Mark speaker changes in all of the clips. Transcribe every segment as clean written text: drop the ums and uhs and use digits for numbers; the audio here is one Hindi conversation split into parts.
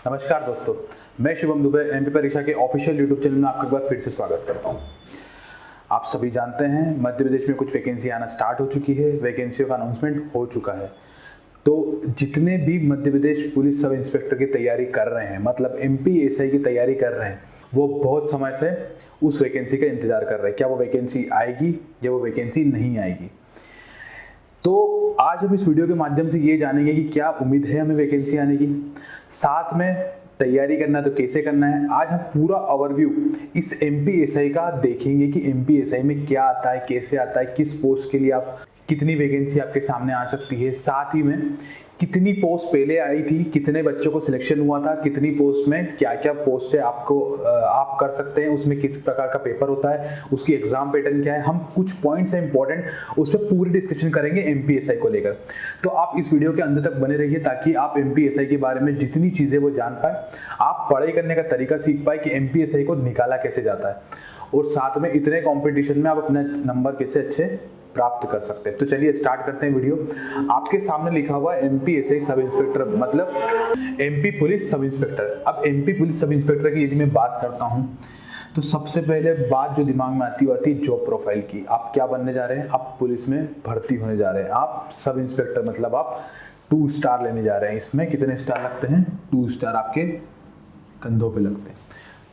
Speaker 1: नमस्कार दोस्तों, मैं शुभम दुबे एमपी परीक्षा के ऑफिशियल यूट्यूब चैनल में आपका एक बार फिर से स्वागत करता हूं। आप सभी जानते हैं मध्य प्रदेश में कुछ वैकेंसी आना स्टार्ट हो चुकी है, वैकेंसियों का अनाउंसमेंट हो चुका है। तो जितने भी Madhya Pradesh police sub inspector की तैयारी कर रहे हैं, मतलब एमपीएसआई की तैयारी कर रहे हैं, वो बहुत समय से उस वैकेंसी का इंतजार कर रहे हैं। क्या वो वैकेंसी आएगी या वो वैकेंसी नहीं आएगी। तो आज हम इस वीडियो के माध्यम से ये जानेंगे कि क्या उम्मीद है हमें वैकेंसी आने की, साथ में तैयारी करना है तो कैसे करना है। आज हम पूरा ओवरव्यू इस एमपीएसआई का देखेंगे कि एमपीएसआई में क्या आता है, कैसे आता है, किस पोस्ट के लिए आप कितनी वैकेंसी आपके सामने आ सकती है, साथ ही में कितनी पोस्ट पहले आई थी, कितने बच्चों को सिलेक्शन हुआ था, कितनी पोस्ट में क्या क्या पोस्ट है आपको आप कर सकते हैं, उसमें किस प्रकार का पेपर होता है, उसकी एग्जाम पैटर्न क्या है। हम कुछ पॉइंट्स हैं इंपॉर्टेंट, उस पर पूरी डिस्कशन करेंगे एमपीएसआई को लेकर। तो आप इस वीडियो के अंत तक बने रहिए ताकि आप एमपीएसआई के बारे में जितनी चीजें वो जान पाए, आप पढ़ाई करने का तरीका सीख पाए कि एमपीएसआई को निकाला कैसे जाता है, और साथ में इतने कॉम्पिटिशन में आप अपने नंबर कैसे अच्छे प्राप्त कर सकते हैं। तो चलिए स्टार्ट करते हैं वीडियो। आपके सामने लिखा हुआ है एमपीएसआई सब इंस्पेक्टर, मतलब एमपी पुलिस सब इंस्पेक्टर। अब एमपी पुलिस सब इंस्पेक्टर की यदि मैं बात करता हूं तो सबसे पहले बात जो दिमाग में आती है जॉब प्रोफाइल की। आप क्या बनने जा रहे हैं, आप पुलिस में भर्ती होने जा रहे हैं, आप सब इंस्पेक्टर, मतलब आप 2 स्टार लेने जा रहे हैं। इसमें कितने स्टार लगते हैं, 2 स्टार आपके कंधों पे लगते हैं।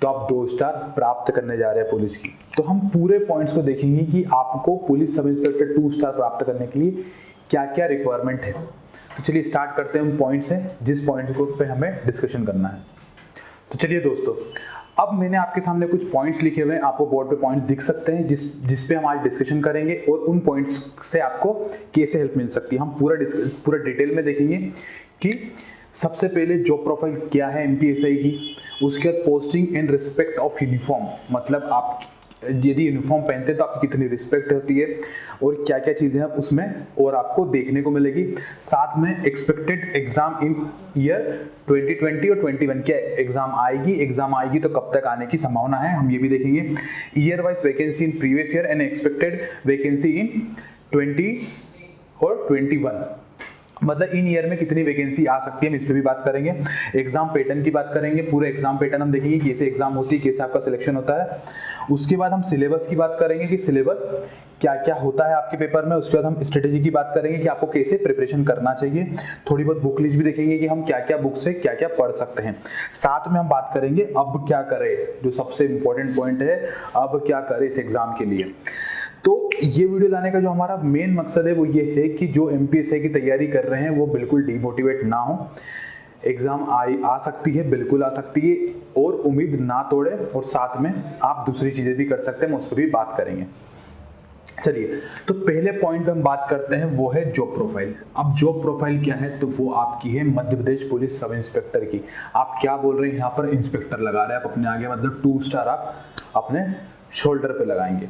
Speaker 1: तो आप 2 स्टार प्राप्त करने जा रहे हैं पुलिस की। तो हम पूरे पॉइंट्स को देखेंगे कि आपको पुलिस सब इंस्पेक्टर 2 स्टार प्राप्त करने के लिए क्या क्या रिक्वायरमेंट है। तो चलिए स्टार्ट करते हैं उन पॉइंट्स से जिस पॉइंट को पे हमें डिस्कशन करना है। तो चलिए दोस्तों, अब मैंने आपके सामने कुछ पॉइंट्स लिखे हुए हैं, आपको बोर्ड पे पॉइंट्स दिख सकते हैं जिस पे हम आज डिस्कशन करेंगे, और उन पॉइंट्स से आपको कैसे हेल्प मिल सकती है। हम पूरा डिटेल में देखेंगे कि सबसे पहले जॉब प्रोफाइल क्या है एमपीएसआई की, उसके बाद posting in respect of uniform, मतलब आप यदि यूनिफॉर्म पहनते हैं तो आपकी कितनी रिस्पेक्ट होती है और क्या क्या चीजें हैं उसमें और आपको देखने को मिलेगी। साथ में एक्सपेक्टेड एग्जाम इन ईयर 2020 और 21, क्या एग्जाम आएगी तो कब तक आने की संभावना है, हम ये भी देखेंगे। Year wise vacancy in previous year and expected vacancy इन 20 और 21, मतलब इन ईयर में कितनी वैकेंसी आ सकती है, हम इस पे भी बात करेंगे। एग्जाम पैटर्न की बात करेंगे, पूरे एग्जाम पैटर्न हम देखेंगे कैसे एग्जाम होती है, कैसे आपका सिलेक्शन होता है। उसके बाद हम सिलेबस की बात करेंगे कि सिलेबस क्या क्या होता है आपके पेपर में। उसके बाद हम स्ट्रेटेजी की बात करेंगे कि आपको कैसे प्रिपरेशन करना चाहिए। थोड़ी बहुत बुक लिस्ट भी देखेंगे कि हम क्या क्या बुक से क्या क्या पढ़ सकते हैं। साथ में हम बात करेंगे अब क्या करें, जो सबसे इंपॉर्टेंट पॉइंट है, अब क्या करें इस एग्जाम के लिए। तो ये वीडियो लाने का जो हमारा मेन मकसद है वो ये है कि जो एमपीएसआई की तैयारी कर रहे हैं वो बिल्कुल डिमोटिवेट ना हो। एग्जाम आ सकती है, बिल्कुल आ सकती है, और उम्मीद ना तोड़े, और साथ में आप दूसरी चीजें भी कर सकते हैं, हम उस पर भी बात करेंगे। चलिए, तो पहले पॉइंट पे हम बात करते हैं वो है जॉब प्रोफाइल। अब जॉब प्रोफाइल क्या है, तो वो आपकी है Madhya Pradesh police sub inspector की। आप क्या बोल रहे हैं, यहाँ पर इंस्पेक्टर लगा रहे हैं आप अपने आगे, मतलब 2 स्टार आप अपने शोल्डर पे लगाएंगे।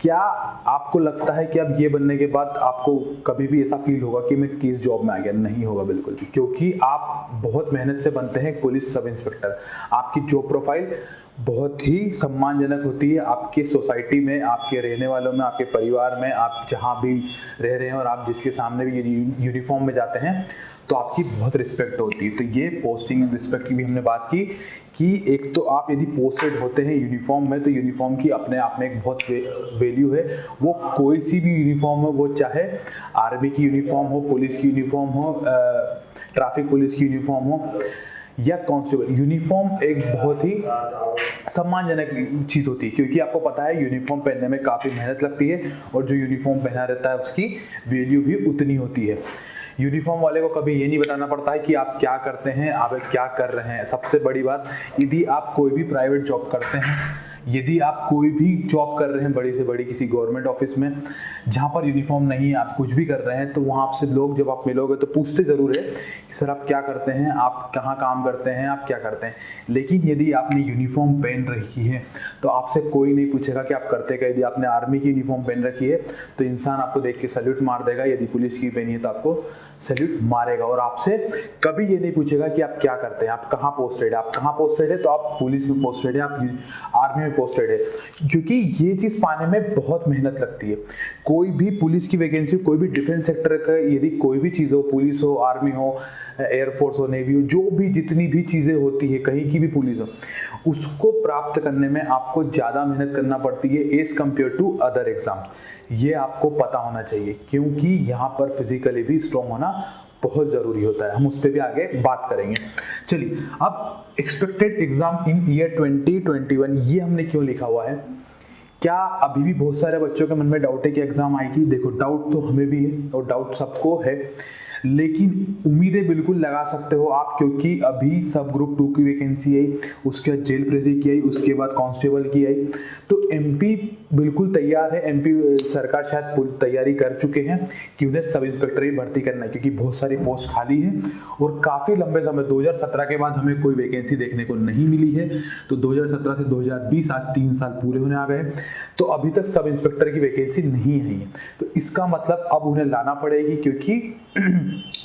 Speaker 1: क्या आपको लगता है कि अब ये बनने के बाद आपको कभी भी ऐसा फील होगा कि मैं किस जॉब में आ गया? नहीं होगा बिल्कुल भी, क्योंकि आप बहुत मेहनत से बनते हैं पुलिस सब इंस्पेक्टर। आपकी जॉब प्रोफाइल बहुत ही सम्मानजनक होती है आपके सोसाइटी में, आपके रहने वालों में, आपके परिवार में, आप जहाँ भी रह रहे हैं और आप जिसके सामने भी यूनिफॉर्म में जाते हैं तो आपकी बहुत रिस्पेक्ट होती है। तो ये पोस्टिंग एंड रिस्पेक्ट की भी हमने बात की कि एक तो आप यदि पोस्टेड होते हैं यूनिफॉर्म में तो यूनिफॉर्म की अपने आप में एक बहुत वैल्यू है। वो कोई सी भी यूनिफॉर्म हो, वो चाहे आर्मी की यूनिफॉर्म हो, पुलिस की यूनिफॉर्म हो, ट्रैफिक पुलिस की यूनिफॉर्म हो या कांस्टेबल, यूनिफॉर्म एक बहुत ही सम्मानजनक चीज होती है, क्योंकि आपको पता है यूनिफॉर्म पहनने में काफी मेहनत लगती है और जो यूनिफॉर्म पहना रहता है उसकी वैल्यू भी उतनी होती है। यूनिफॉर्म वाले को कभी ये नहीं बताना पड़ता है कि आप क्या करते हैं, आप क्या कर रहे हैं। सबसे बड़ी बात, यदि आप कोई भी प्राइवेट जॉब करते हैं, यदि आप कोई भी जॉब कर रहे हैं बड़ी से बड़ी किसी गवर्नमेंट ऑफिस में जहां पर यूनिफॉर्म नहीं है, आप कुछ भी कर रहे हैं, तो वहां आपसे लोग जब आप मिलोगे तो पूछते जरूर है कि सर आप क्या करते हैं, आप कहाँ काम करते हैं, आप क्या करते हैं। लेकिन यदि आपने यूनिफॉर्म पहन रखी है तो आपसे कोई नहीं पूछेगा कि आप करते क्या। यदि आपने आर्मी की यूनिफॉर्म पहन रखी है तो इंसान आपको देख के सैल्यूट मार देगा, यदि पुलिस की पहनी है तो आपको सैल्यूट मारेगा, और आपसे कभी ये नहीं पूछेगा कि आप क्या करते हैं, आप कहाँ पोस्टेड है। आप कहाँ पोस्टेड है तो आप पुलिस में पोस्टेड है, आप आर्मी में पोस्टेड है, क्योंकि ये चीज़ पाने में बहुत मेहनत लगती है। कोई भी पुलिस की वैकेंसी, कोई भी डिफेंस सेक्टर का, यदि कोई भी चीज़ हो, पुलिस हो, आर्मी हो, एयरफोर्स हो, नेवी हो, जो भी जितनी भी चीज़ें होती है, कहीं की भी पुलिस हो, उसको प्राप्त करने में आपको ज़्यादा मेहनत करना पड़ती है as compared to other exam. ये आपको पता होना चाहिए, क्योंकि यहाँ पर फिजिकली भी स्ट्रॉन्ग होना बहुत ज़रूरी होता है। हम उस पर भी आगे बात करेंगे। चलिए, अब एक्सपेक्टेड एग्जाम इन ईयर 2021 ये हमने क्यों लिखा हुआ है? क्या अभी भी बहुत सारे बच्चों के मन में डाउट है कि एग्जाम आएगी? देखो, डाउट तो हमें भी है और डाउट सबको है, लेकिन उम्मीदें बिल्कुल लगा सकते हो आप, क्योंकि अभी सब ग्रुप 2 की वैकेंसी आई, उसके बाद जेल प्रहरी की आई, उसके बाद कांस्टेबल की आई। तो एमपी बिल्कुल तैयार है, एमपी सरकार शायद तैयारी कर चुके हैं कि उन्हें सब इंस्पेक्टर ही भर्ती करना है, क्योंकि बहुत सारी पोस्ट खाली है और काफ़ी लंबे समय 2017 के बाद हमें कोई वैकेंसी देखने को नहीं मिली है। तो 2017 से 2020 आज 3 साल पूरे होने आ गए, तो अभी तक सब इंस्पेक्टर की वैकेंसी नहीं आई है। तो इसका मतलब अब उन्हें लाना पड़ेगी, क्योंकि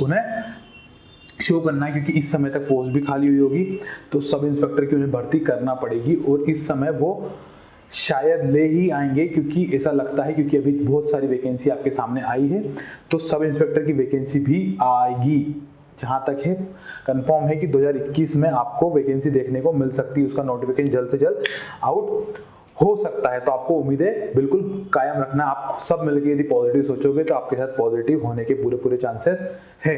Speaker 1: उन्हें शो करना है, क्योंकि इस समय तक पोस्ट भी खाली हुई होगी, तो सब इंस्पेक्टर की उन्हें भर्ती करना पड़ेगी। और इस समय वो शायद ले ही आएंगे, क्योंकि ऐसा लगता है, क्योंकि अभी बहुत सारी वैकेंसी आपके सामने आई है, तो सब इंस्पेक्टर की वैकेंसी भी आएगी। जहां तक है कंफर्म है कि 2021 में आपको वैकेंसी देखने को मिल सकती है, उसका नोटिफिकेशन जल्द से जल्द आउट हो सकता है। तो आपको उम्मीदें बिल्कुल कायम रखना। आप सब मिलकर यदि पॉजिटिव सोचोगे तो आपके साथ पॉजिटिव होने के पूरे चांसेस है।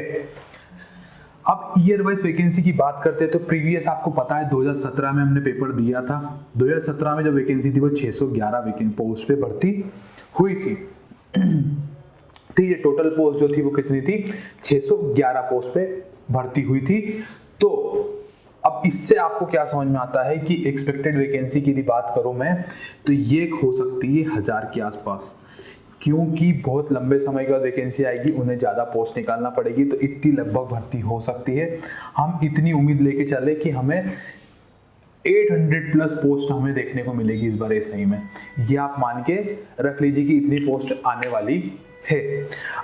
Speaker 1: अब ईयर वाइज वैकेंसी की बात करते हैं तो प्रीवियस आपको पता है 2017 में हमने पेपर दिया था। 2017 में जो वैकेंसी थी वो 611 पोस्ट पे भर्ती हुई थी। ठीक है, टोटल पोस्ट जो थी वो कितनी थी? 611 पोस्ट पे भर्ती हुई थी। तो अब इससे आपको क्या समझ में आता है कि एक्सपेक्टेड वैकेंसी की यदि बात करूं मैं, तो ये हो सकती है 1000 के आसपास, क्योंकि बहुत लंबे समय के बाद वैकेंसी आएगी, उन्हें ज़्यादा पोस्ट निकालना पड़ेगी, तो इतनी लगभग भर्ती हो सकती है। हम इतनी उम्मीद लेके चले कि हमें 800 प्लस पोस्ट हमें देखने को मिलेगी इस बार एसआई में। ये आप मान के रख लीजिए कि इतनी पोस्ट आने वाली है।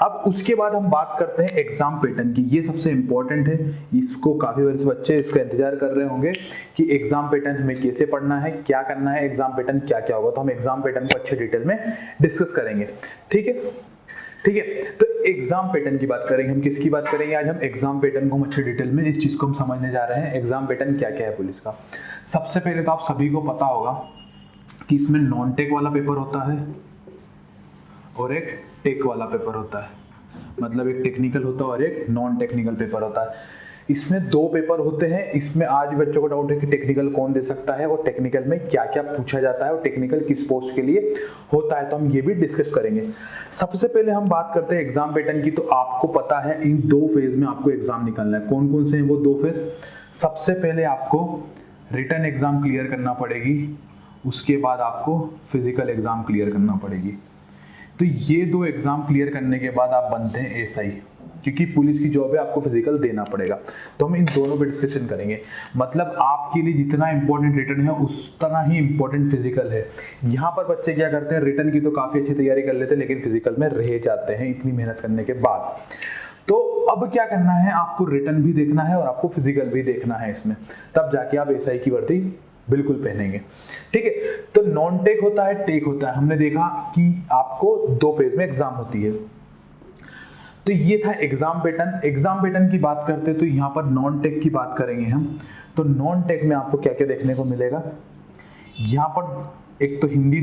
Speaker 1: अब उसके बाद हम बात करते हैं एग्जाम पैटर्न की। ये सबसे इंपॉर्टेंट है, इसको काफी बार से बच्चे इसका इंतजार कर रहे होंगे कि एग्जाम पैटर्न हमें कैसे पढ़ना है, क्या करना है, एग्जाम पैटर्न क्या क्या होगा। तो हम एग्जाम पैटर्न को अच्छे डिटेल में डिस्कस करेंगे। ठीक है, ठीक है। तो एग्जाम पैटर्न की बात करेंगे। हम किसकी बात करेंगे आज? हम एग्जाम पैटर्न को हम अच्छे डिटेल में इस चीज को हम समझने जा रहे हैं। एग्जाम पैटर्न क्या क्या है पुलिस का। सबसे पहले तो आप सभी को पता होगा कि इसमें नॉन टेक वाला पेपर होता है और एक टेक वाला पेपर होता है। मतलब एक टेक्निकल होता है और एक नॉन टेक्निकल पेपर होता है। इसमें 2 पेपर होते हैं। इसमें आज बच्चों को डाउट है कि टेक्निकल कौन दे सकता है और टेक्निकल में क्या क्या पूछा जाता है और टेक्निकल किस पोस्ट के लिए होता है, तो हम ये भी डिस्कस करेंगे। सबसे पहले हम बात करते हैं एग्जाम पैटर्न की। तो आपको पता है इन 2 फेज में आपको एग्जाम निकालना है। कौन कौन से हैं वो 2 फेज? सबसे पहले आपको रिटन एग्जाम क्लियर करना पड़ेगी, उसके बाद आपको फिजिकल एग्जाम क्लियर करना पड़ेगी। तो ये 2 एग्जाम क्लियर करने के बाद आप बनते हैं एसआई, क्योंकि पुलिस की जॉब है, आपको फिजिकल देना पड़ेगा। तो हम इन दोनों पे डिस्कशन करेंगे। मतलब आपके लिए जितना इंपॉर्टेंट रिटन है उतना ही इंपॉर्टेंट फिजिकल है। यहाँ पर बच्चे क्या करते हैं, रिटन की तो काफी अच्छी तैयारी कर लेते हैं, लेकिन फिजिकल में रह जाते हैं इतनी मेहनत करने के बाद। तो अब क्या करना है, आपको रिटन भी देखना है और आपको फिजिकल भी देखना है इसमें, तब जाके आप एसआई की वर्दी बिल्कुल पहनेंगे। ठीक है, तो नॉन टेक होता है, टेक होता है। हमने देखा कि आपको 2 फेज में एग्जाम होती है। तो ये था एग्जाम पैटर्न। एग्जाम पैटर्न की बात करते हैं तो यहाँ पर नॉन टेक की बात करेंगे हम। तो नॉन टेक में आपको क्या क्या देखने को मिलेगा? यहाँ पर एक तो हिंदी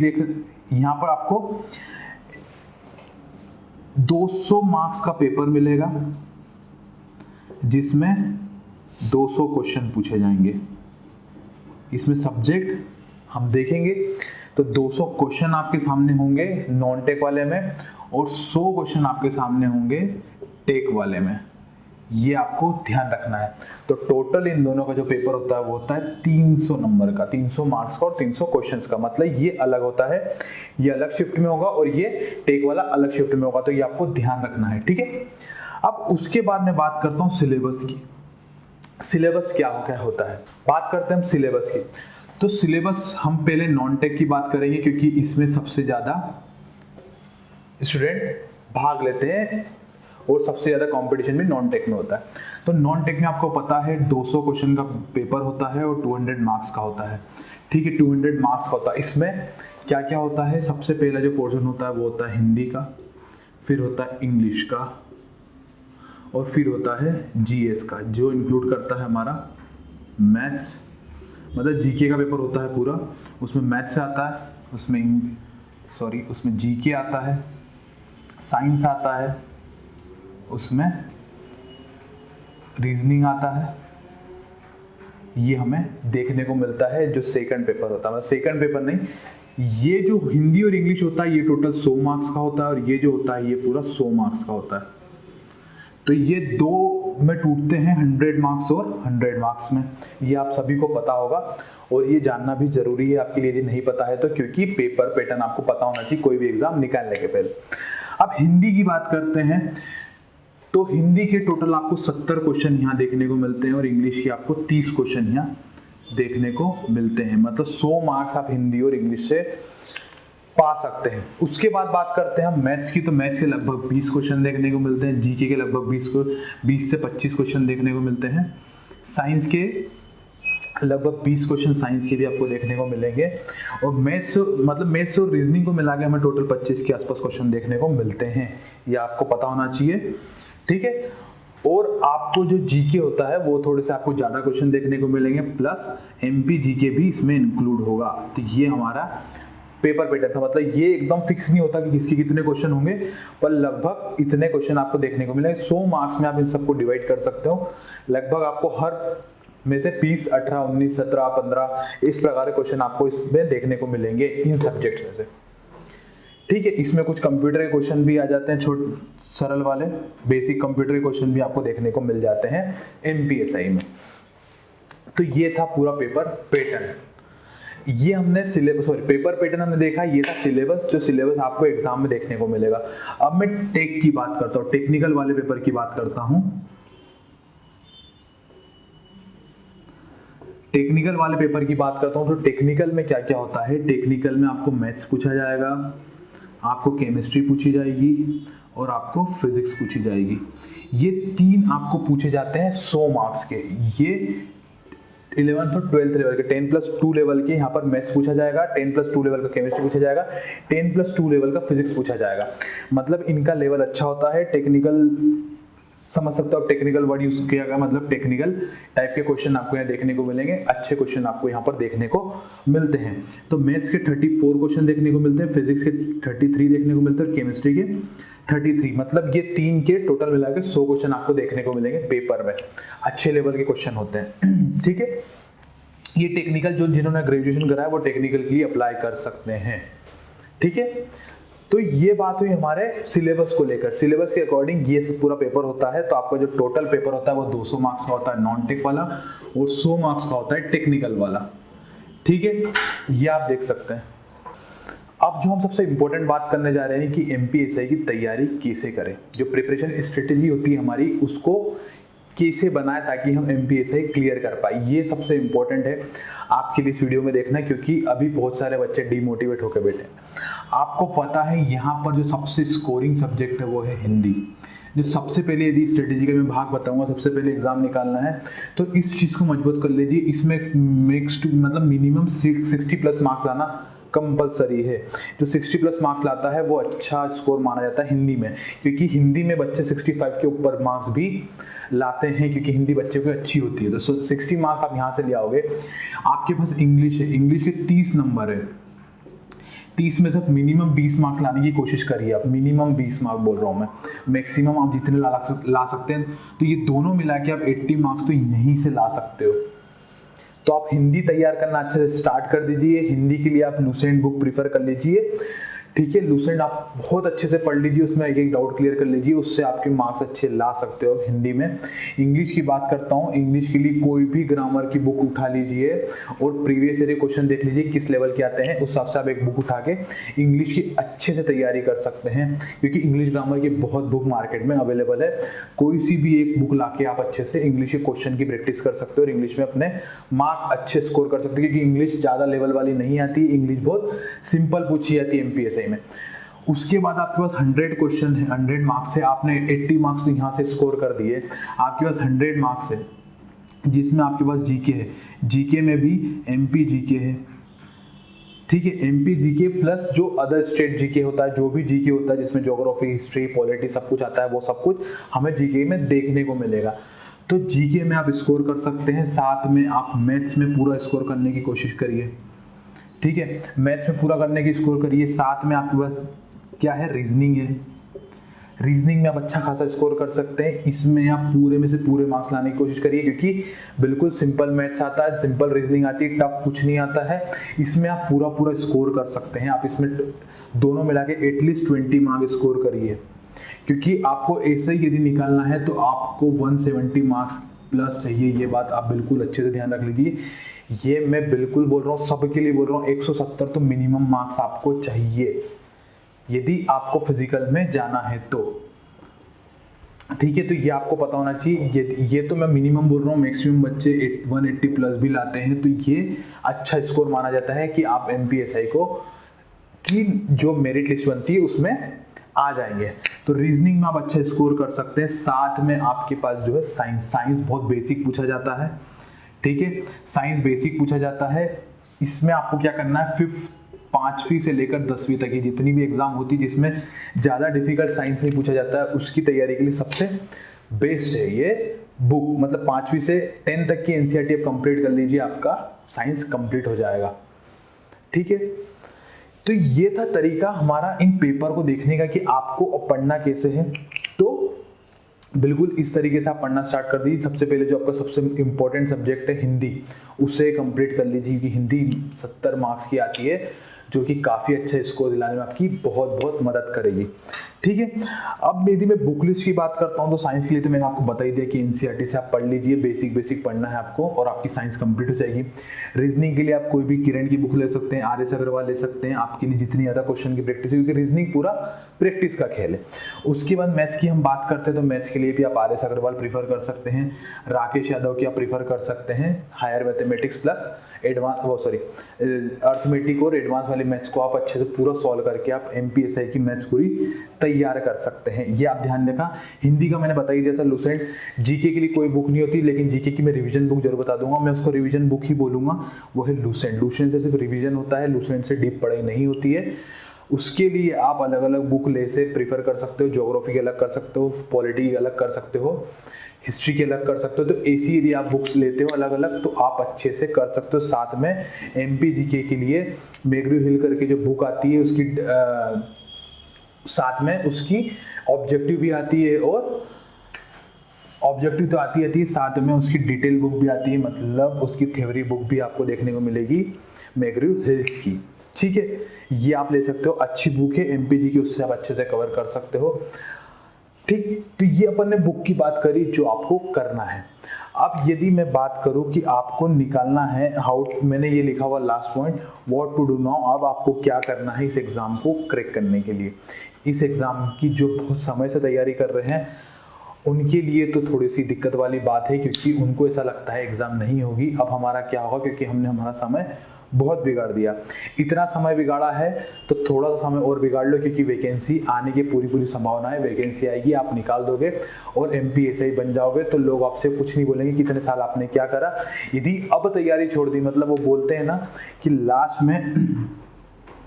Speaker 1: यहाँ पर आपको 200 मार्क्स का पेपर मिलेगा, जिसमें 200 क्वेश्चन पूछे जाएंगे। इसमें सब्जेक्ट हम देखेंगे तो 200 क्वेश्चन आपके सामने होंगे नॉन टेक वाले में और 100 क्वेश्चन आपके सामने होंगे टेक वाले में। ये आपको ध्यान रखना है। तो टोटल इन दोनों का जो पेपर होता है वो होता है 300 नंबर का, 300 मार्क्स का और 300 क्वेश्चंस का। मतलब ये अलग होता है, ये अलग शिफ्ट में होगा और ये टेक वाला अलग शिफ्ट में होगा। तो ये आपको ध्यान रखना है। ठीक है, अब उसके बाद मैं बात करता हूँ सिलेबस की। सिलेबस क्या होता है, बात करते हैं हम सिलेबस की। तो सिलेबस हम पहले नॉन टेक की बात करेंगे, क्योंकि इसमें सबसे ज्यादा स्टूडेंट भाग लेते हैं और सबसे ज्यादा कंपटीशन भी नॉन टेक में होता है। तो नॉन टेक में आपको पता है 200 क्वेश्चन का पेपर होता है और 200 मार्क्स का होता है। ठीक है, 200 मार्क्स का होता है। इसमें क्या क्या होता है, सबसे पहला जो पोर्शन होता है वो होता है हिंदी का, फिर होता है इंग्लिश का, और फिर होता है जीएस का, जो इंक्लूड करता है हमारा मैथ्स, मतलब जीके का पेपर होता है पूरा। उसमें मैथ्स आता है, उसमें जीके आता है, साइंस आता है, उसमें रीजनिंग आता है। ये हमें देखने को मिलता है जो सेकंड पेपर होता है, मतलब सेकंड पेपर नहीं, ये जो हिंदी और इंग्लिश होता है ये टोटल 100 मार्क्स का होता है, और ये जो होता है ये पूरा 100 मार्क्स का होता है। तो ये दो में टूटते हैं 100 मार्क्स और 100 मार्क्स में, ये आप सभी को पता होगा, और ये जानना भी जरूरी है आपके लिए यदि नहीं पता है तो, क्योंकि पेपर पैटर्न आपको पता होना चाहिए कोई भी एग्जाम निकालने के पहले। अब हिंदी की बात करते हैं, तो हिंदी के टोटल आपको 70 क्वेश्चन यहाँ देखने को मिलते हैं, और इंग्लिश के आपको 30 क्वेश्चन यहाँ देखने को मिलते हैं, मतलब 100 मार्क्स आप हिंदी और इंग्लिश से पा सकते हैं। उसके बाद बात करते हैं हम मैथ्स की, तो मैथ्स के लगभग 20 क्वेश्चन देखने को मिलते हैं, जीके के लगभग 20 से 25 क्वेश्चन देखने को मिलते हैं, साइंस के लगभग 20 क्वेश्चन साइंस के भी आपको देखने को मिलेंगे, और मैथ्स और रीजनिंग को मिला के हमें टोटल 25 के आसपास क्वेश्चन देखने को मिलते हैं, ये आपको पता होना चाहिए, ठीक है। और आपको जो जीके होता है वो थोड़े से आपको ज्यादा क्वेश्चन देखने को मिलेंगे, प्लस एमपी जीके भी इसमें इंक्लूड होगा। तो ये हमारा पेपर पैटर्न था, मतलब ये एकदम फिक्स नहीं होता कि किसके कितने क्वेश्चन होंगे, पर लगभग इतने क्वेश्चन आपको देखने को मिलेंगे। 100 मार्क्स में आप इन सबको डिवाइड कर सकते हो, लगभग आपको हर में से 20, 18, 19, 17, 15 इस प्रकार के क्वेश्चन आपको इसमें देखने को मिलेंगे इन सब्जेक्ट्स में से, ठीक है। इसमें कुछ कंप्यूटर के क्वेश्चन भी आ जाते हैं, सरल वाले बेसिक कंप्यूटर के क्वेश्चन भी आपको देखने को मिल जाते हैं एमपीएसआई में। तो ये था पूरा पेपर पैटर्न, ये हमने पेपर पैटर्न हमने देखा, ये था सिलेबस, जो सिलेबस आपको एग्जाम में देखने को मिलेगा। अब मैं टेक की बात करता हूँ, टेक्निकल वाले पेपर की बात करता हूँ। टेक्निकल वाले पेपर की बात करता हूँ, तो टेक्निकल में क्या क्या होता है, टेक्निकल में आपको मैथ्स पूछा जाएगा, आपको केमिस्ट्री पूछी जाएगी, और आपको फिजिक्स पूछी जाएगी। ये 3 आपको पूछे जाते हैं 100 मार्क्स के। ये 11th और 12th लेवल के 10+2 लेवल के यहाँ पर मैथ्स पूछा जाएगा, 10+2 लेवल का केमिस्ट्री पूछा जाएगा, 10+2 लेवल का फिजिक्स पूछा जाएगा। मतलब इनका लेवल अच्छा होता है। टेक्निकल समझ सकते हो आप, टेक्निकल वर्ड यूज किया गया, मतलब टेक्निकल टाइप के क्वेश्चन आपको यहाँ देखने को मिलेंगे, अच्छे क्वेश्चन आपको यहाँ पर देखने को मिलते हैं। तो मैथ्स के 34 क्वेश्चन देखने को मिलते हैं, फिजिक्स के 33 देखने को मिलते हैं, और केमिस्ट्री के 33, मतलब ये 3 के टोटल मिला के 100 क्वेश्चन आपको देखने को मिलेंगे पेपर में, अच्छे लेवल के क्वेश्चन होते हैं, ठीक है। ये टेक्निकल जो जिन्होंने ग्रेजुएशन करा है वो टेक्निकल के लिए अप्लाई कर सकते हैं, ठीक है। तो ये बात हुई हमारे सिलेबस को लेकर, सिलेबस के अकॉर्डिंग ये पूरा पेपर होता है। तो आपका जो टोटल पेपर होता है वो 200 मार्क्स का होता है नॉन टेक वाला, और 100 मार्क्स का होता है टेक्निकल वाला, ठीक है। ये आप देख सकते हैं। अब जो हम सबसे इंपॉर्टेंट बात करने जा रहे हैं कि एमपीएसआई की तैयारी कैसे करें, जो प्रिपरेशन स्ट्रेटेजी होती है हमारी उसको कैसे बनाए ताकि हम एमपीएसआई क्लियर कर पाए, ये सबसे इंपॉर्टेंट है आपके लिए इस वीडियो में देखना, क्योंकि अभी बहुत सारे बच्चे डिमोटिवेट होकर बैठे हैं। आपको पता है यहाँ पर जो सबसे स्कोरिंग सब्जेक्ट है वो है हिंदी। जो सबसे पहले यदि स्ट्रेटेजी का मैं भाग बताऊंगा, सबसे पहले एग्जाम निकालना है तो इस चीज़ को मजबूत कर लीजिए। इसमें मतलब मिनिमम 60+ मार्क्स लाना कंपलसरी है। जो 60+ मार्क्स लाता है वो अच्छा स्कोर माना जाता है हिंदी में, क्योंकि हिंदी में बच्चे 65 के ऊपर मार्क्स भी लाते हैं, क्योंकि हिंदी बच्चे को अच्छी होती है। तो 60 मार्क्स आप यहाँ से ले आओगे। आपके पास इंग्लिश है, इंग्लिश के 30 नंबर है, 30 में से मिनिमम 20 मार्क्स लाने की कोशिश करिए आप। मिनिमम 20 मार्क्स बोल रहा हूँ मैं, मैक्सिमम आप जितने ला सकते हैं। तो ये दोनों मिला के आप 80 मार्क्स तो यहीं से ला सकते हो। तो आप हिंदी तैयार करना अच्छे से स्टार्ट कर दीजिए। हिंदी के लिए आप लुसेंट बुक प्रीफर कर लीजिए, ठीक है। लुसेंट आप बहुत अच्छे से पढ़ लीजिए, उसमें एक एक डाउट क्लियर कर लीजिए, उससे आपके मार्क्स अच्छे ला सकते हो हिंदी में। इंग्लिश की बात करता हूँ, इंग्लिश के लिए कोई भी ग्रामर की बुक उठा लीजिए और प्रीवियस ईयर क्वेश्चन देख लीजिए किस लेवल के आते हैं, उस हिसाब से आप एक बुक उठा के इंग्लिश की अच्छे से तैयारी कर सकते हैं, क्योंकि इंग्लिश ग्रामर की बहुत बुक मार्केट में अवेलेबल है। कोई सी भी एक बुक ला के आप अच्छे से इंग्लिश के क्वेश्चन की प्रैक्टिस कर सकते हो और इंग्लिश में अपने मार्क अच्छे स्कोर कर सकते हो, क्योंकि इंग्लिश ज़्यादा लेवल वाली नहीं आती, इंग्लिश बहुत सिंपल पूछी जाती है एमपीएसआई में। उसके बाद आपके पास 100 क्वेश्चन है, 100 मार्क्स है, आपने 80 मार्क्स तो यहाँ से स्कोर कर दिए। आपके पास 100 मार्क्स है जिसमें आपके पास जीके है, जीके में भी एमपी जीके है, ठीक है, एमपी जीके प्लस जो अदर स्टेट जीके होता है, जो भी जीके होता है जिसमें ज्योग्राफी, हिस्ट्री, पॉलिटी सब कुछ आता है, वो सब कुछ हमें जीके में देखने को मिलेगा। तो जीके में आप स्कोर कर सकते हैं, साथ में आप मैथ्स में पूरा स्कोर करने की कोशिश करिए। ठीक है, मैथ्स में पूरा करने की स्कोर करिए। साथ में आपके पास क्या है, रीजनिंग है। रीजनिंग में आप अच्छा खासा स्कोर कर सकते हैं। इसमें आप पूरे में से पूरे मार्क्स लाने की कोशिश करिए, क्योंकि बिल्कुल सिंपल मैथ्स आता है, सिंपल रीजनिंग आती है, टफ कुछ नहीं आता है। इसमें आप पूरा पूरा स्कोर कर सकते हैं। आप इसमें दोनों मिला के एटलीस्ट 20 मार्क्स स्कोर करिए, क्योंकि आपको ऐसे ही यदि निकालना है तो आपको 170 मार्क्स प्लस चाहिए। ये बात आप बिल्कुल अच्छे से ध्यान रख लीजिए। ये मैं बिल्कुल बोल रहा हूँ, सबके लिए बोल रहा हूँ, 170 तो मिनिमम मार्क्स आपको चाहिए यदि आपको फिजिकल में जाना है तो। ठीक है, तो ये आपको पता होना चाहिए। ये तो मैं मिनिमम बोल रहा हूँ, मैक्सिमम बच्चे 180 प्लस भी लाते हैं, तो ये अच्छा स्कोर माना जाता है कि आप एमपीएसआई को की जो मेरिट लिस्ट बनती है उसमें आ जाएंगे। तो रीजनिंग में आप अच्छा स्कोर कर सकते हैं। साथ में आपके पास जो है साइंस बहुत बेसिक पूछा जाता है। ठीक है, साइंस बेसिक पूछा जाता है। इसमें आपको क्या करना है, 5वीं से लेकर 10वीं तक की जितनी भी एग्जाम होती है जिसमें ज़्यादा डिफिकल्ट साइंस नहीं पूछा जाता है, उसकी तैयारी के लिए सबसे बेस्ट है ये बुक। मतलब 5वीं से 10 तक की एनसीईआरटी आप कंप्लीट कर लीजिए, आपका साइंस कंप्लीट हो जाएगा। ठीक है, तो ये था तरीका हमारा इन पेपर को देखने का कि आपको पढ़ना कैसे है। तो बिल्कुल इस तरीके से आप पढ़ना स्टार्ट कर दीजिए। सबसे पहले जो आपका सबसे इंपॉर्टेंट सब्जेक्ट है हिंदी, उसे कंप्लीट कर लीजिए, क्योंकि हिंदी 70 मार्क्स की आती है, जो कि काफ़ी अच्छा स्कोर दिलाने में आपकी बहुत बहुत मदद करेगी। ठीक है, अब यदि मैं बुक लिस्ट की बात करता हूं तो साइंस के लिए तो मैंने आपको बता ही दिया कि एनसीईआरटी से आप पढ़ लीजिए, बेसिक पढ़ना है आपको और आपकी साइंस कंप्लीट हो जाएगी। रीजनिंग के लिए आप कोई भी किरण की बुक ले सकते हैं, आर एस अग्रवाल ले सकते हैं, आपके लिए जितनी ज़्यादा क्वेश्चन की प्रैक्टिस है, क्योंकि रीजनिंग पूरा प्रैक्टिस का खेल है। उसके बाद मैथ्स की हम बात करते हैं तो मैथ्स के लिए भी आप आर एस अग्रवाल प्रीफर कर सकते हैं, राकेश यादव की आप प्रीफर कर सकते हैं। हायर मैथमेटिक्स प्लस अर्थमेटिक और एडवांस वाले मैथ्स को आप अच्छे से पूरा सॉल्व करके आप एमपीएसआई की मैथ्स पूरी तैयार कर सकते हैं। ये आप ध्यान रखा। हिंदी का मैंने बता ही दिया था, लुसेंट। जीके के लिए कोई बुक नहीं होती, लेकिन जीके की मैं रिवीजन बुक जरूर बता दूंगा, मैं उसको रिवीजन बुक ही बोलूंगा, वो है लुसेंट। लुसेंट से सिर्फ रिवीजन होता है, लुसेंट से डीप पढ़ाई नहीं होती है। उसके लिए आप अलग अलग बुक ले से प्रीफर कर सकते हो, ज्योग्राफी की अलग कर सकते हो, पॉलिटी की अलग कर सकते हो, हिस्ट्री के अलग कर सकते हो। तो ऐसी यदि आप बुक्स लेते हो अलग अलग तो आप अच्छे से कर सकते हो। साथ में एमपी जीके के लिए मैग्रू हिल करके जो बुक आती है उसकी साथ में उसकी ऑब्जेक्टिव भी आती है, और ऑब्जेक्टिव तो आती है साथ में उसकी डिटेल बुक भी आती है, मतलब उसकी थ्योरी बुक भी आपको देखने को मिलेगी मैग्रू हिल्स की। ठीक है, ये आप ले सकते हो, अच्छी बुक है एमपी जीके, उससे आप अच्छे से कवर कर सकते हो। ठीक, तो ये अपन ने बुक की बात करी जो आपको करना है। अब यदि मैं बात करूं कि आपको निकालना है हाउ, मैंने ये लिखा हुआ last point, what to do now. अब आपको क्या करना है इस एग्जाम को क्रैक करने के लिए। इस एग्जाम की जो बहुत समय से तैयारी कर रहे हैं उनके लिए तो थोड़ी सी दिक्कत वाली बात है, क्योंकि उनको ऐसा लगता है एग्जाम नहीं होगी। अब हमारा क्या होगा, क्योंकि हमने हमारा समय बहुत बिगाड़ दिया। इतना समय बिगाड़ा है तो थोड़ा सा समय और बिगाड़ लो, क्योंकि वैकेंसी आने की पूरी संभावना है। वैकेंसी आएगी, आप निकाल दोगे और एमपीएसआई बन जाओगे, तो लोग आपसे कुछ नहीं बोलेंगे कितने साल आपने क्या करा। यदि अब तैयारी छोड़ दी, मतलब वो बोलते हैं ना कि लास्ट में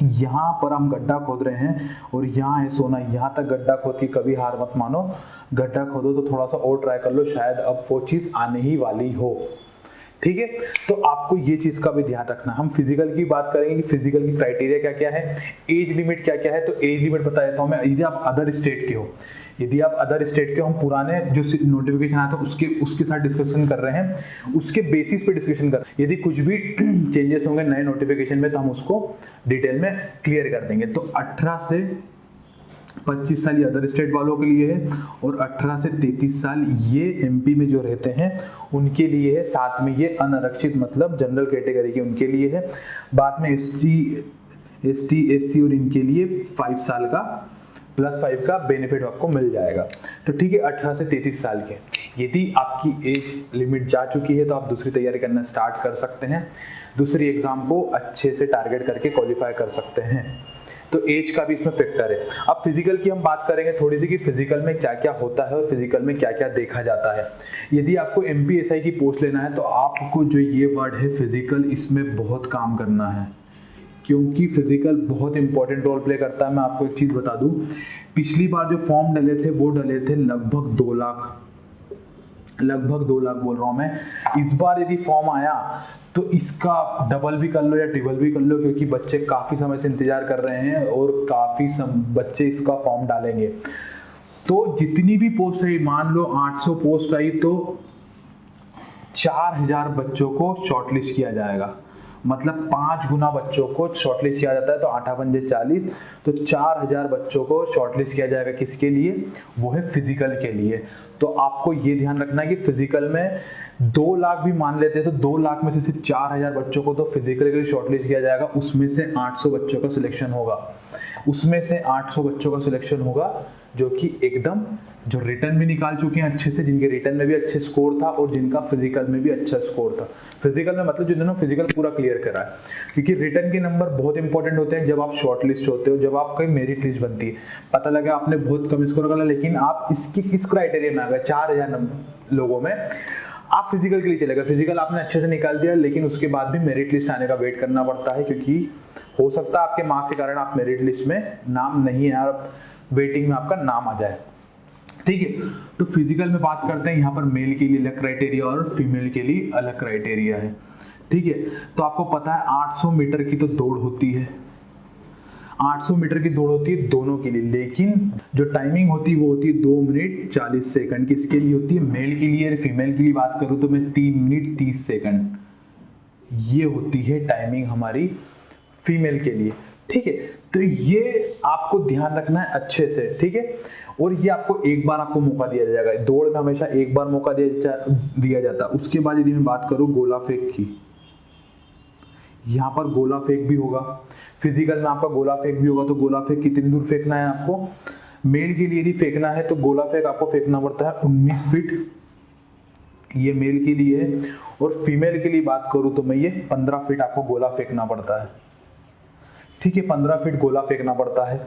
Speaker 1: यहाँ पर हम गड्ढा खोद रहे हैं और यहाँ है सोना, यहाँ तक गड्ढा खोद के कभी हार मत मानो, गड्ढा खोदो तो थोड़ा सा और ट्राई कर लो, शायद अब वो चीज़ आने ही वाली हो। ठीक है, तो आपको ये चीज का भी ध्यान रखना। हम फिजिकल की बात करेंगे कि फिजिकल की क्राइटेरिया क्या क्या है, एज लिमिट क्या क्या है। तो एज लिमिट बता देता हूं मैं। यदि आप अदर स्टेट के हो, हम पुराने जो नोटिफिकेशन आया था उसके साथ डिस्कशन कर रहे हैं, उसके बेसिस पे डिस्कशन कर रहे हैं। यदि कुछ भी चेंजेस होंगे नए नोटिफिकेशन में तो हम उसको डिटेल में क्लियर कर देंगे। तो 18 से 25 साल ये अदर स्टेट वालों के लिए है, और 18 से 33 साल ये एमपी में जो रहते हैं उनके लिए है। साथ में ये अनारक्षित मतलब जनरल कैटेगरी के उनके लिए है। बाद में एसटी एससी और इनके लिए 5 साल का +5 का बेनिफिट आपको मिल जाएगा। तो ठीक है, 18 से 33 साल के। यदि आपकी एज लिमिट जा चुकी है तो आप दूसरी तैयारी करना स्टार्ट कर सकते हैं, दूसरी एग्जाम को अच्छे से टारगेट करके क्वालिफाई कर सकते हैं। तो एज का भी इसमें फैक्टर है। अब फिजिकल की हम बात करेंगे थोड़ी सी कि फिजिकल में क्या क्या होता है और फिजिकल में क्या क्या देखा जाता है। यदि आपको एमपीएसआई की पोस्ट लेना है तो आपको जो ये वर्ड है फिजिकल, इसमें बहुत काम करना है। क्योंकि फिजिकल बहुत इंपॉर्टेंट रोल प्ले करता है। मैं आपको एक चीज़ बता दूं, पिछली बार जो फॉर्म डले थे वो डले थे लगभग 2 लाख, लगभग 2 लाख बोल रहा हूँ मैं। इस बार यदि फॉर्म आया तो इसका डबल भी कर लो या ट्रिपल भी कर लो, क्योंकि बच्चे काफ़ी समय से इंतजार कर रहे हैं और काफ़ी बच्चे इसका फॉर्म डालेंगे। तो जितनी भी पोस्ट आई, मान लो 800 पोस्ट आई तो 4000 बच्चों को शॉर्टलिस्ट किया जाएगा, मतलब 5 गुना बच्चों को शॉर्टलिस्ट किया जाता है। तो 8 पंजे 40, तो 4000 बच्चों को शॉर्टलिस्ट किया जाएगा। किसके लिए? वो है फिजिकल के लिए। तो आपको ये ध्यान रखना है कि फिजिकल में 2 लाख भी मान लेते हैं तो 2 लाख में से सिर्फ 4000 बच्चों को तो फिजिकल के लिए शॉर्टलिस्ट किया जाएगा। उसमें से 800 बच्चों का सिलेक्शन होगा, उसमें से 800 बच्चों का सिलेक्शन होगा जो कि एकदम जो रिटर्न भी निकाल चुके हैं अच्छे से, जिनके रिटर्न में भी अच्छे स्कोर था और जिनका फिजिकल में भी अच्छा स्कोर था। फिजिकल में मतलब जिन्होंने फिजिकल पूरा क्लियर करा है, क्योंकि रिटर्न के नंबर बहुत इंपॉर्टेंट होते हैं जब आप शॉर्ट लिस्ट होते हो, जब आपकी मेरिट लिस्ट बनती है। पता लगा आपने बहुत कम स्कोर करा लेकिन आप इसकी किस क्राइटेरिया में आ गए, 4000 लोगों में आप फिजिकल के लिए चले गए। फिजिकल आपने अच्छे से निकाल दिया लेकिन उसके बाद भी मेरिट लिस्ट आने का वेट करना पड़ता है, क्योंकि हो सकता है आपके मार्क्स के कारण आप मेरिट लिस्ट में नाम नहीं है और वेटिंग में आपका नाम आ जाए। ठीक है, तो फिजिकल में बात करते हैं, यहाँ पर मेल के लिए अलग क्राइटेरिया और फीमेल के लिए अलग क्राइटेरिया है। ठीक है, तो आपको पता है 800 मीटर की तो दौड़ होती है, 800 मीटर की दौड़ होती है दोनों के लिए, लेकिन जो टाइमिंग होती है वो होती है 2 मिनट 40 सेकंड। किसके लिए होती है? मेल के लिए। फीमेल के लिए बात करूँ तो मैं 3 मिनट 30 सेकंड, ये होती है टाइमिंग हमारी फीमेल के लिए। ठीक है, तो ये आपको ध्यान रखना है अच्छे से। ठीक है, और ये आपको एक बार आपको मौका दिया जाएगा, दौड़ में हमेशा एक बार मौका दिया जाता है। उसके बाद यदि मैं बात करूं गोला फेंक की, यहाँ पर गोला फेंक भी होगा, फिजिकल में आपका गोला फेंक भी होगा। तो गोला फेंक कितनी दूर फेंकना है आपको? मेल के लिए यदि फेंकना है तो गोला फेंक आपको फेंकना पड़ता है 19 फीट, ये मेल के लिए है। और फीमेल के लिए बात करूं तो मैं ये 15 फीट आपको गोला फेंकना पड़ता है। ठीक है, 15 फीट गोला फेंकना पड़ता है।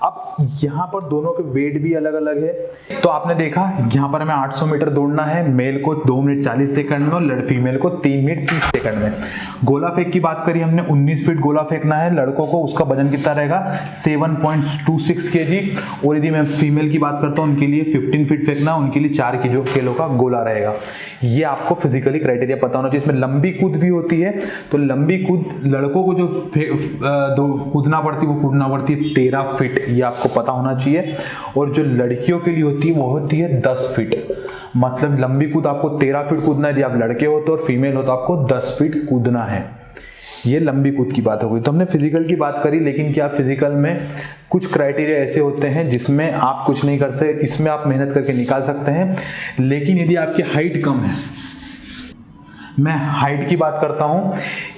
Speaker 1: अब यहाँ पर दोनों के वेट भी अलग अलग है। तो आपने देखा यहाँ पर हमें 800 मीटर दौड़ना है, मेल को 2 मिनट 40 सेकंड में और फीमेल को 3 मिनट 30 सेकंड में। गोला फेंक की बात करी हमने, 19 फीट गोला फेंकना है। लड़कों को उसका वजन कितना रहेगा? 7.26 kg। और यदि मैं फीमेल की बात करता हूँ उनके लिए 15 फीट फेंकना, उनके लिए 4 किलो का गोला रहेगा। ये आपको फिजिकली क्राइटेरिया पता होना चाहिए। इसमें लंबी कूद भी होती है, तो लंबी कूद लड़कों को जो कूदना पड़ती है वो कूदना पड़ती है 13 फीट, ये आपको पता होना चाहिए। और जो लड़कियों के लिए होती है वो होती है 10 फीट, मतलब लंबी कूद आपको 13 फीट कूदना है यदि आप लड़के हो तो, और फीमेल हो तो आपको 10 फीट कूदना है। ये लंबी कूद की बात हो गई। तो हमने फिजिकल की बात करी, लेकिन क्या फिजिकल में कुछ क्राइटेरिया ऐसे होते हैं जिसमें आप कुछ नहीं कर सकते, इसमें आप मेहनत करके निकाल सकते हैं। लेकिन यदि आपकी हाइट कम है, मैं हाइट की बात करता हूं,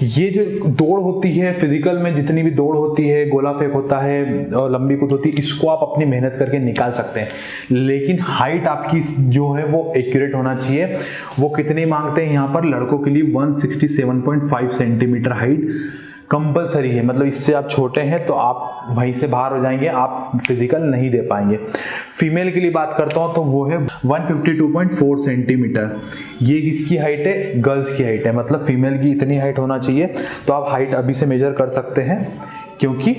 Speaker 1: ये जो दौड़ होती है फिजिकल में, जितनी भी दौड़ होती है, गोला फेंक होता है और लंबी कूद होती है, इसको आप अपनी मेहनत करके निकाल सकते हैं। लेकिन हाइट आपकी जो है वो एक्यूरेट होना चाहिए। वो कितनी मांगते हैं यहाँ पर? लड़कों के लिए 167.5 सेंटीमीटर हाइट कंपलसरी है, मतलब इससे आप छोटे हैं तो आप वहीं से बाहर हो जाएंगे, आप फिजिकल नहीं दे पाएंगे। फीमेल के लिए बात करता हूं तो वो है 152.4 सेंटीमीटर। ये किसकी हाइट है? गर्ल्स की हाइट है, मतलब फीमेल की इतनी हाइट होना चाहिए। तो आप हाइट अभी से मेजर कर सकते हैं, क्योंकि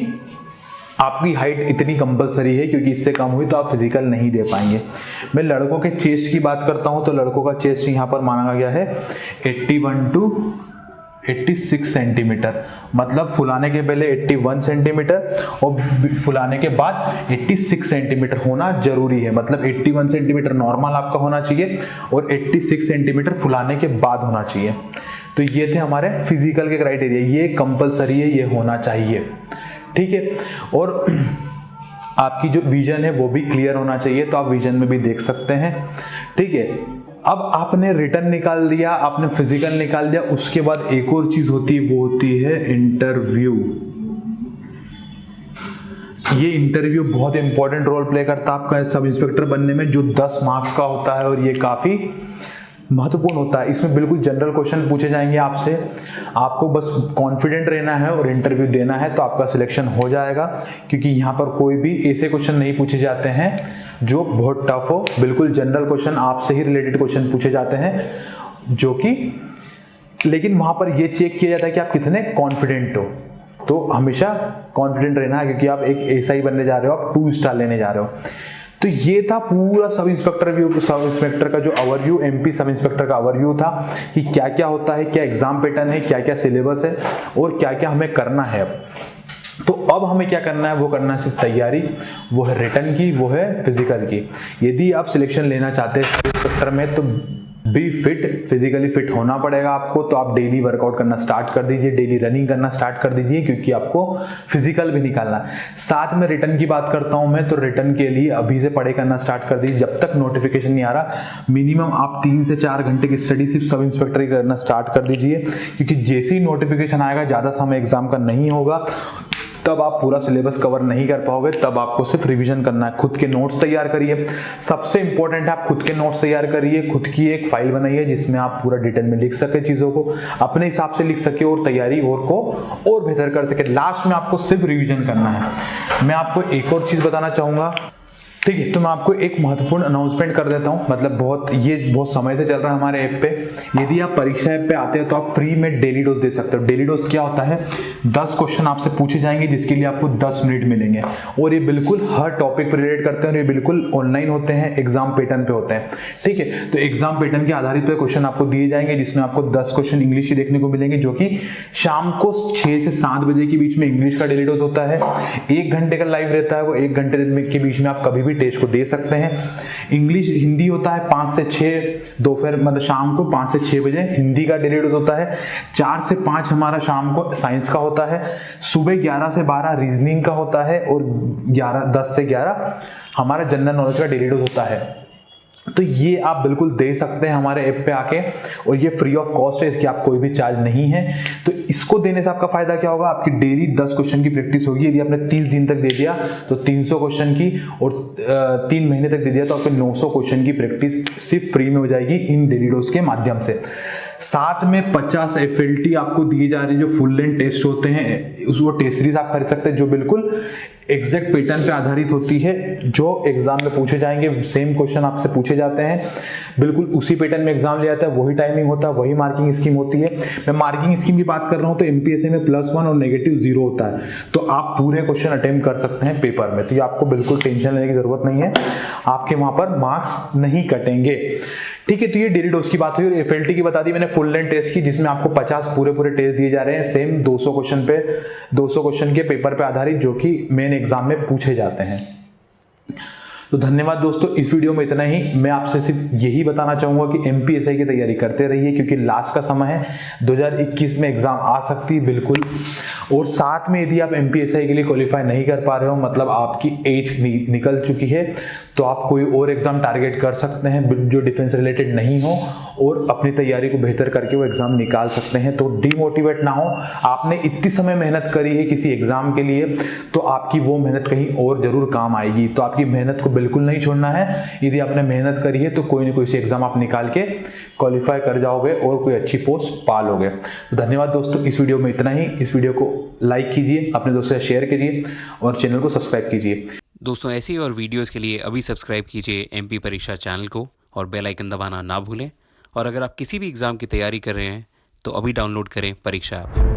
Speaker 1: आपकी हाइट इतनी कंपलसरी है, क्योंकि इससे कम हुई तो आप फिजिकल नहीं दे पाएंगे। मैं लड़कों के चेस्ट की बात करता हूं तो लड़कों का चेस्ट यहाँ पर माना गया है 81 to 86 सेंटीमीटर, मतलब फुलाने के पहले 81 सेंटीमीटर और फुलाने के बाद 86 सेंटीमीटर होना जरूरी है। मतलब 81 सेंटीमीटर नॉर्मल आपका होना चाहिए और 86 सेंटीमीटर फुलाने के बाद होना चाहिए। तो ये थे हमारे फिजिकल के क्राइटेरिया, ये कंपलसरी है, ये होना चाहिए। ठीक है, और आपकी जो विजन है वो भी क्लियर होना चाहिए, तो आप विजन में भी देख सकते हैं। ठीक है, अब आपने रिटर्न निकाल दिया, आपने फिजिकल निकाल दिया, उसके बाद एक और चीज होती है, वो होती है इंटरव्यू। ये इंटरव्यू बहुत इंपॉर्टेंट रोल प्ले करता है आपका सब इंस्पेक्टर बनने में, जो 10 मार्क्स का होता है और ये काफी महत्वपूर्ण होता है। इसमें बिल्कुल जनरल क्वेश्चन पूछे जाएंगे आपसे, आपको बस कॉन्फिडेंट रहना है और इंटरव्यू देना है तो आपका सिलेक्शन हो जाएगा। क्योंकि यहाँ पर कोई भी ऐसे क्वेश्चन नहीं पूछे जाते हैं जो बहुत टफ हो, बिल्कुल जनरल क्वेश्चन, आपसे ही रिलेटेड क्वेश्चन पूछे जाते हैं जो कि, लेकिन वहां पर यह चेक किया जाता है कि आप कितने कॉन्फिडेंट हो। तो हमेशा कॉन्फिडेंट रहना है, क्योंकि आप एक एसआई बनने जा रहे हो, आप 2 स्टार लेने जा रहे हो। तो ये था पूरा सब इंस्पेक्टर का जो ओवरव्यू, एमपी सब इंस्पेक्टर का ओवरव्यू था कि क्या क्या होता है, क्या एग्जाम पैटर्न है, क्या क्या सिलेबस है और क्या क्या हमें करना है। अब तो अब हमें क्या करना है, वो करना है सिर्फ तैयारी, वो है रिटन की, वो है फिजिकल की। यदि आप सिलेक्शन लेना चाहते हैं सब इंस्पेक्टर में तो बी फिट, फिजिकली फिट होना पड़ेगा आपको। तो आप डेली वर्कआउट करना स्टार्ट कर दीजिए, डेली रनिंग करना स्टार्ट कर दीजिए, क्योंकि आपको फिजिकल भी निकालना है। साथ में रिटन की बात करता हूं मैं, तो रिटन के लिए अभी से पढ़ाई करना स्टार्ट कर दीजिए। जब तक नोटिफिकेशन नहीं आ रहा, मिनिमम आप 3 से 4 घंटे की स्टडी सिर्फ सब इंस्पेक्टर की करना स्टार्ट कर दीजिए, क्योंकि जैसे ही नोटिफिकेशन आएगा, ज़्यादा समय एग्जाम का नहीं होगा, तब आप पूरा सिलेबस कवर नहीं कर पाओगे। तब आपको सिर्फ रिवीजन करना है। खुद के नोट्स तैयार करिए, सबसे इंपॉर्टेंट है आप खुद के नोट्स तैयार करिए। खुद की एक फाइल बनाइए जिसमें आप पूरा डिटेल में लिख सके, चीज़ों को अपने हिसाब से लिख सके और तैयारी और बेहतर कर सके। लास्ट में आपको सिर्फ रिवीजन करना है। मैं आपको एक और चीज़ बताना चाहूँगा, ठीक है, तो मैं आपको एक महत्वपूर्ण अनाउंसमेंट कर देता हूं। मतलब बहुत समय से चल रहा है हमारे ऐप पे। यदि आप परीक्षा ऐप पे आते हो तो आप फ्री में डेली डोज दे सकते हो। डेली डोज क्या होता है, 10 क्वेश्चन आपसे पूछे जाएंगे जिसके लिए आपको 10 मिनट मिलेंगे, और ये बिल्कुल हर टॉपिक पर रिलेट करते हैं और ये बिल्कुल ऑनलाइन होते हैं, एग्जाम पैटर्न पे होते हैं। ठीक है, तो एग्जाम पैटर्न के आधारित पे क्वेश्चन आपको दिए जाएंगे, जिसमें आपको 10 क्वेश्चन इंग्लिश के देखने को मिलेंगे, जो कि शाम को 6 से 7 बजे के बीच में इंग्लिश का डेली डोज होता है। 1 घंटे का लाइव रहता है, वो 1 घंटे के बीच में आप कभी भी टेस्ट को दे सकते हैं। इंग्लिश हिंदी होता है 5 से 6 दोपहर, मतलब शाम को 5 से 6 बजे हिंदी का डेली डोज होता है। 4 से 5 हमारा शाम को साइंस का होता है। सुबह 11 से 12 रीजनिंग का होता है, और 10 से 11 हमारा जनरल नॉलेज का डेली डोज होता है। तो ये आप बिल्कुल दे सकते हैं हमारे ऐप पे आके, और ये फ्री ऑफ कॉस्ट है, इसकी आप कोई भी चार्ज नहीं है। तो इसको देने से आपका फायदा क्या होगा, आपकी डेली 10 क्वेश्चन की प्रैक्टिस होगी। यदि आपने 30 दिन तक दे दिया तो 300 क्वेश्चन की, और 3 महीने तक दे दिया तो आपके 900 क्वेश्चन की प्रैक्टिस सिर्फ फ्री में हो जाएगी इन डेली डोज के माध्यम से। साथ में 50 FLT आपको दिए जा रहे हैं, जो फुल लेंथ टेस्ट होते हैं। वो टेस्ट सीरीज आप खरीद सकते हैं, जो बिल्कुल एग्जैक्ट पैटर्न पे आधारित होती है, जो एग्जाम में पूछे जाएंगे। सेम क्वेश्चन आपसे पूछे जाते हैं, बिल्कुल उसी पैटर्न में एग्जाम ले जाता है, वही टाइमिंग होता है, वही मार्किंग स्कीम होती है। मैं मार्किंग स्कीम की बात कर रहा हूं तो MPSC में +1 और -0 होता है, तो आप पूरे क्वेश्चन अटेम्प्ट कर सकते हैं पेपर में। तो ये आपको बिल्कुल टेंशन लेने की जरूरत नहीं है, आपके वहां पर मार्क्स नहीं कटेंगे। ठीक है, तो ये डेली डोज की बात हुई। और FLT की बता दी मैंने फुल लेंथ टेस्ट की, जिसमें आपको 50 पूरे टेस्ट दिए जा रहे हैं, सेम 200 क्वेश्चन के पेपर पे आधारित, जो कि मेन एग्जाम में पूछे जाते हैं। तो धन्यवाद दोस्तों, इस वीडियो में इतना ही। मैं आपसे सिर्फ यही बताना चाहूंगा कि MPSI की तैयारी करते रहिए, क्योंकि लास्ट का समय है, 2021 में एग्जाम आ सकती है बिल्कुल। और साथ में यदि आप MPSI के लिए क्वालिफाई नहीं कर पा रहे हो, मतलब आपकी एज निकल चुकी है, तो आप कोई और एग्जाम टारगेट कर सकते हैं जो डिफेंस रिलेटेड नहीं हो, और अपनी तैयारी को बेहतर करके वो एग्जाम निकाल सकते हैं। तो डिमोटिवेट ना हो, आपने इतनी समय मेहनत करी है किसी एग्जाम के लिए, तो आपकी वो मेहनत कहीं और जरूर काम आएगी। तो आपकी मेहनत को बिल्कुल नहीं छोड़ना है। यदि आपने मेहनत करी है तो कोई ना कोई एग्जाम आप निकाल के क्वालिफाई कर जाओगे और कोई अच्छी पोस्ट पा लोगे। तो धन्यवाद दोस्तों, इस वीडियो में इतना ही। इस वीडियो को लाइक कीजिए, अपने दोस्तों से शेयर कीजिए और चैनल को सब्सक्राइब कीजिए।
Speaker 2: दोस्तों ऐसी और वीडियोस के लिए अभी सब्सक्राइब कीजिए MP परीक्षा चैनल को, और बेल आइकन दबाना ना भूलें। और अगर आप किसी भी एग्ज़ाम की तैयारी कर रहे हैं तो अभी डाउनलोड करें परीक्षा ऐप।